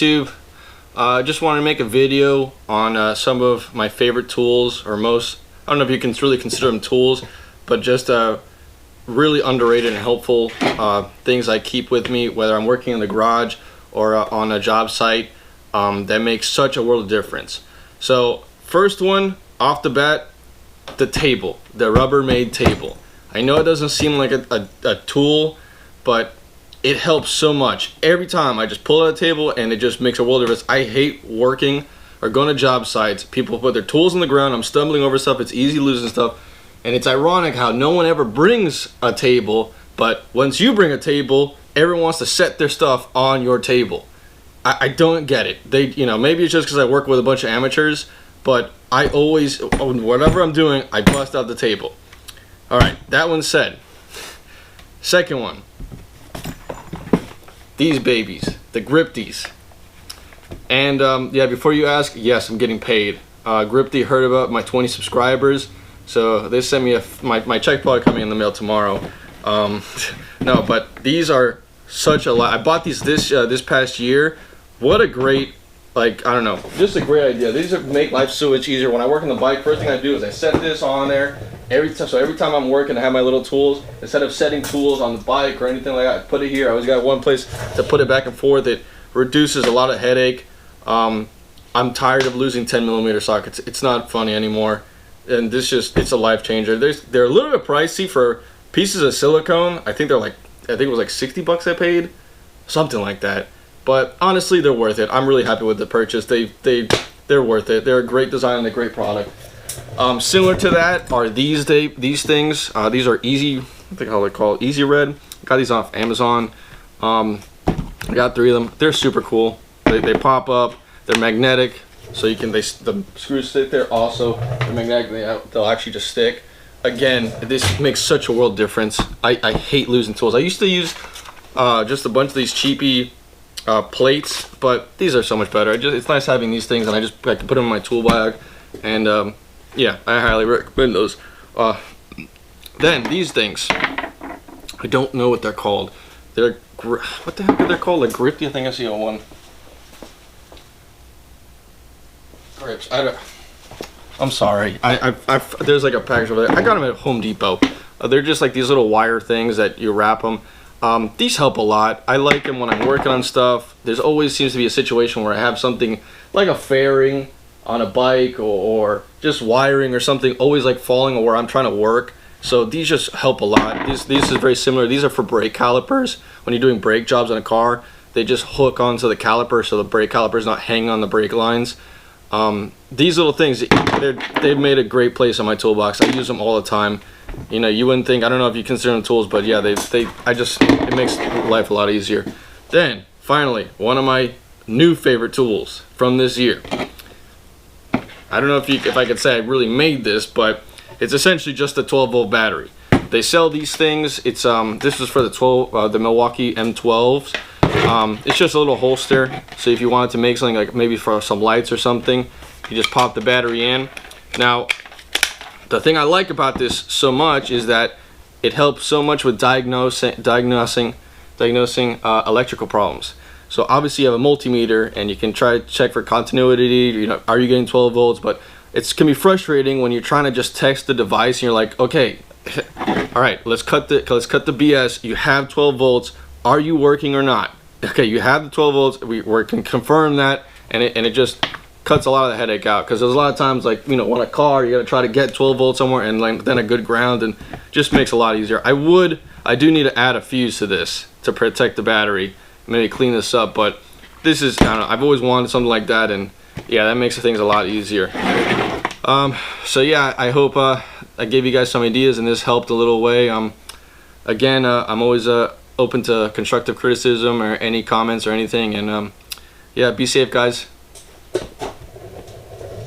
YouTube. I just wanted to make a video on some of my favorite tools, or most, I don't know if you can really consider them tools, but just really underrated and helpful things I keep with me, whether I'm working in the garage or on a job site, that makes such a world of difference. So first one off the bat, the table, the Rubbermaid table. I know it doesn't seem like a tool, but it helps so much. Every time I just pull out a table and it just makes a world of difference. I hate working or going to job sites. People put their tools on the ground. I'm stumbling over stuff. It's easy losing stuff. And it's ironic how no one ever brings a table, but once you bring a table, everyone wants to set their stuff on your table. I don't get it. Maybe it's just because I work with a bunch of amateurs, but I always, whatever I'm doing, I bust out the table. All right, that one said. Second one. These babies, the Gripties. And yeah, before you ask, yes, I'm getting paid. Gripty heard about my 20 subscribers, so they sent me my check probably coming in the mail tomorrow. No, but these are such a lot. I bought these this past year. What a great, I don't know, just a great idea. These make life so much easier. When I work on the bike, first thing I do is I set this on there. Every time I'm working, I have my little tools. Instead of setting tools on the bike or anything like that, I put it here. I always got one place to put it back and forth. It reduces a lot of headache. I'm tired of losing 10mm sockets. It's not funny anymore, and it's a life changer. They're a little bit pricey for pieces of silicone. I think it was like 60 bucks I paid, something like that. But honestly, they're worth it. I'm really happy with the purchase. They're worth it. They're a great design and a great product. Similar to that are these things. These are Easy, I think how they call it, Easy Red. Got these off Amazon. I got 3 of them. They're super cool. They pop up. They're magnetic, so the screws stick there. Also, they're magnetic. They'll actually just stick. Again, this makes such a world difference. I hate losing tools. I used to use just a bunch of these cheapy plates, but these are so much better. It's nice having these things, and I can put them in my tool bag. And yeah, I highly recommend those. Then these things, I don't know what they're called. What the heck are they called? Like Gripty, I think I see on one. Grips. I'm sorry. There's like a package over there. I got them at Home Depot. They're just like these little wire things that you wrap them. These help a lot. I like them when I'm working on stuff. There's always seems to be a situation where I have something like a fairing on a bike or just wiring or something always like falling or where I'm trying to work. So these just help a lot. These is very similar. These are for brake calipers. When you're doing brake jobs on a car, they just hook onto the caliper so the brake caliper is not hanging on the brake lines. These little things, they've made a great place on my toolbox. I use them all the time. You wouldn't think, I don't know if you consider them tools, but yeah, it makes life a lot easier. Then finally, one of my new favorite tools from this year. I don't know if I could say I really made this, but it's essentially just a 12-volt battery. They sell these things. It's this is for the Milwaukee M12s. It's just a little holster, so if you wanted to make something like maybe for some lights or something, you just pop the battery in. Now, the thing I like about this so much is that it helps so much with diagnosing electrical problems. So obviously you have a multimeter and you can try to check for continuity, are you getting 12 volts? But it can be frustrating when you're trying to just text the device and you're like, okay, all right, let's cut the BS. You have 12 volts. Are you working or not? Okay, you have the 12 volts. We can confirm that, and it just cuts a lot of the headache out, because there's a lot of times on a car you got to try to get 12 volts somewhere and then a good ground, and just makes it a lot easier. I do need to add a fuse to this to protect the battery. Maybe clean this up, but this is, I don't know, I've always wanted something like that, and yeah, that makes things a lot easier. So yeah, I hope I gave you guys some ideas and this helped a little way. Again, I'm always open to constructive criticism or any comments or anything, and yeah, be safe, guys.